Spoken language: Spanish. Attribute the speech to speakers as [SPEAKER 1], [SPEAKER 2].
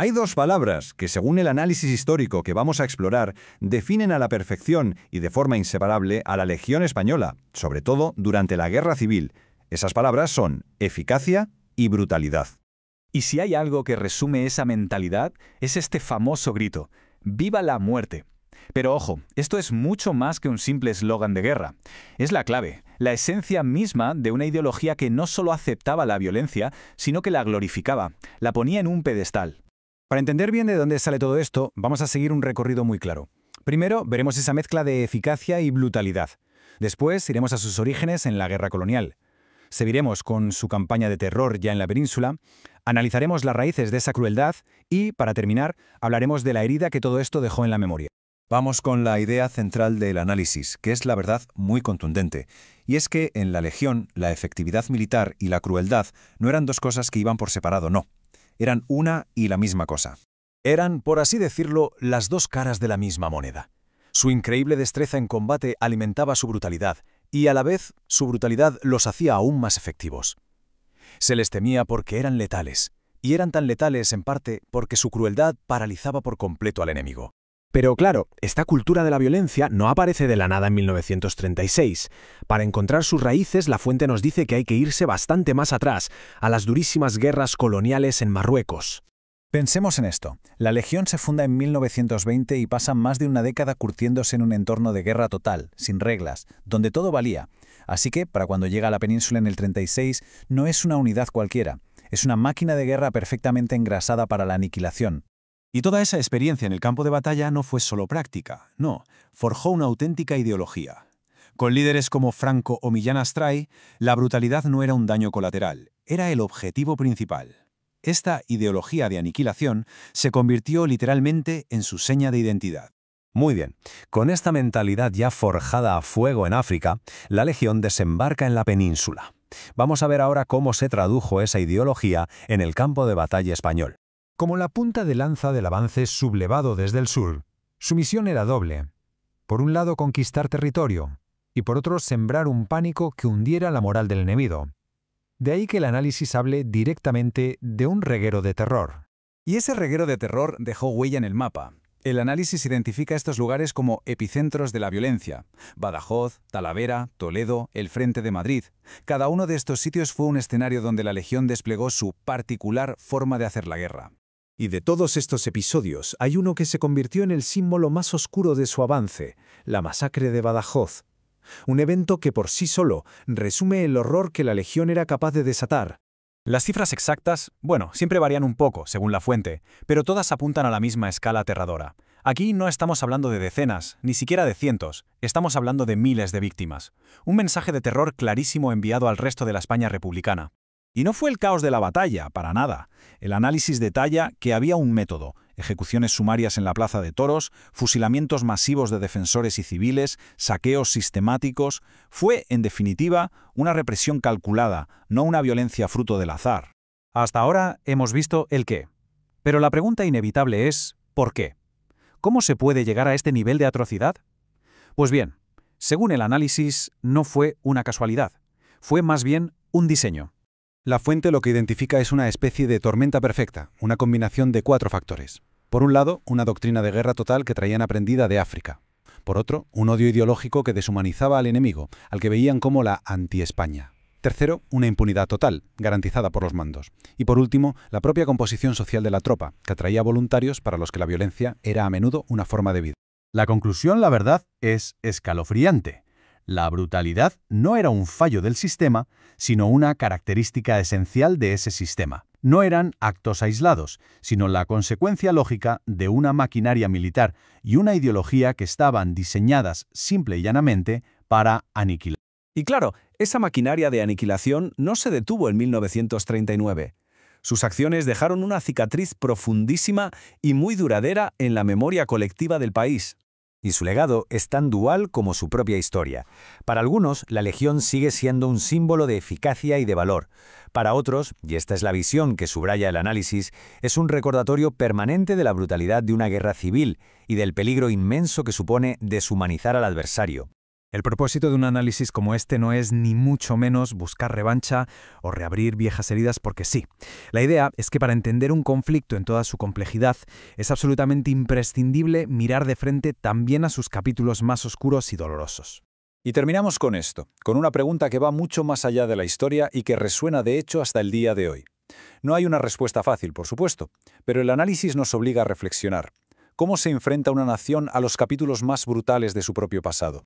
[SPEAKER 1] Hay dos palabras que, según el análisis histórico que vamos a explorar, definen a la perfección y de forma inseparable a la Legión Española, sobre todo durante la Guerra Civil. Esas palabras son eficacia y brutalidad.
[SPEAKER 2] Y si hay algo que resume esa mentalidad, es este famoso grito: ¡Viva la muerte! Pero ojo, esto es mucho más que un simple eslogan de guerra. Es la clave, la esencia misma de una ideología que no solo aceptaba la violencia, sino que la glorificaba, la ponía en un pedestal.
[SPEAKER 3] Para entender bien de dónde sale todo esto, vamos a seguir un recorrido muy claro. Primero, veremos esa mezcla de eficacia y brutalidad. Después, iremos a sus orígenes en la guerra colonial. Seguiremos con su campaña de terror ya en la península, analizaremos las raíces de esa crueldad y, para terminar, hablaremos de la herida que todo esto dejó en la memoria.
[SPEAKER 4] Vamos con la idea central del análisis, que es la verdad muy contundente, y es que en la Legión la efectividad militar y la crueldad no eran dos cosas que iban por separado, no. Eran una y la misma cosa.
[SPEAKER 5] Eran, por así decirlo, las dos caras de la misma moneda. Su increíble destreza en combate alimentaba su brutalidad, y a la vez su brutalidad los hacía aún más efectivos. Se les temía porque eran letales, y eran tan letales en parte porque su crueldad paralizaba por completo al enemigo.
[SPEAKER 6] Pero claro, esta cultura de la violencia no aparece de la nada en 1936. Para encontrar sus raíces, la fuente nos dice que hay que irse bastante más atrás, a las durísimas guerras coloniales en Marruecos.
[SPEAKER 3] Pensemos en esto. La Legión se funda en 1920 y pasa más de una década curtiéndose en un entorno de guerra total, sin reglas, donde todo valía. Así que, para cuando llega a la península en el 36, no es una unidad cualquiera. Es una máquina de guerra perfectamente engrasada para la aniquilación.
[SPEAKER 7] Y toda esa experiencia en el campo de batalla no fue solo práctica, no, forjó una auténtica ideología. Con líderes como Franco o Millán Astray, la brutalidad no era un daño colateral, era el objetivo principal. Esta ideología de aniquilación se convirtió literalmente en su seña de identidad.
[SPEAKER 4] Muy bien, con esta mentalidad ya forjada a fuego en África, la Legión desembarca en la península. Vamos a ver ahora cómo se tradujo esa ideología en el campo de batalla español.
[SPEAKER 8] Como la punta de lanza del avance sublevado desde el sur, su misión era doble. Por un lado, conquistar territorio, y por otro, sembrar un pánico que hundiera la moral del enemigo. De ahí que el análisis hable directamente de un reguero de terror.
[SPEAKER 3] Y ese reguero de terror dejó huella en el mapa. El análisis identifica estos lugares como epicentros de la violencia: Badajoz, Talavera, Toledo, el Frente de Madrid. Cada uno de estos sitios fue un escenario donde la Legión desplegó su particular forma de hacer la guerra.
[SPEAKER 8] Y de todos estos episodios, hay uno que se convirtió en el símbolo más oscuro de su avance: la masacre de Badajoz. Un evento que por sí solo resume el horror que la Legión era capaz de desatar.
[SPEAKER 3] Las cifras exactas, siempre varían un poco, según la fuente, pero todas apuntan a la misma escala aterradora. Aquí no estamos hablando de decenas, ni siquiera de cientos, estamos hablando de miles de víctimas. Un mensaje de terror clarísimo enviado al resto de la España republicana. Y no fue el caos de la batalla, para nada. El análisis detalla que había un método: ejecuciones sumarias en la Plaza de Toros, fusilamientos masivos de defensores y civiles, saqueos sistemáticos. Fue, en definitiva, una represión calculada, no una violencia fruto del azar. Hasta ahora hemos visto el qué. Pero la pregunta inevitable es, ¿por qué? ¿Cómo se puede llegar a este nivel de atrocidad? Pues bien, según el análisis, no fue una casualidad. Fue más bien un diseño.
[SPEAKER 7] La fuente lo que identifica es una especie de tormenta perfecta, una combinación de 4 factores. Por un lado, una doctrina de guerra total que traían aprendida de África. Por otro, un odio ideológico que deshumanizaba al enemigo, al que veían como la anti-España. Tercero, una impunidad total, garantizada por los mandos. Y por último, la propia composición social de la tropa, que atraía voluntarios para los que la violencia era a menudo una forma de vida.
[SPEAKER 9] La conclusión, la verdad, es escalofriante. La brutalidad no era un fallo del sistema, sino una característica esencial de ese sistema. No eran actos aislados, sino la consecuencia lógica de una maquinaria militar y una ideología que estaban diseñadas simple y llanamente para aniquilar.
[SPEAKER 3] Y claro, esa maquinaria de aniquilación no se detuvo en 1939. Sus acciones dejaron una cicatriz profundísima y muy duradera en la memoria colectiva del país.
[SPEAKER 10] Y su legado es tan dual como su propia historia. Para algunos, la Legión sigue siendo un símbolo de eficacia y de valor. Para otros, y esta es la visión que subraya el análisis, es un recordatorio permanente de la brutalidad de una guerra civil y del peligro inmenso que supone deshumanizar al adversario.
[SPEAKER 5] El propósito de un análisis como este no es ni mucho menos buscar revancha o reabrir viejas heridas porque sí. La idea es que para entender un conflicto en toda su complejidad es absolutamente imprescindible mirar de frente también a sus capítulos más oscuros y dolorosos.
[SPEAKER 3] Y terminamos con esto, con una pregunta que va mucho más allá de la historia y que resuena de hecho hasta el día de hoy. No hay una respuesta fácil, por supuesto, pero el análisis nos obliga a reflexionar. ¿Cómo se enfrenta una nación a los capítulos más brutales de su propio pasado?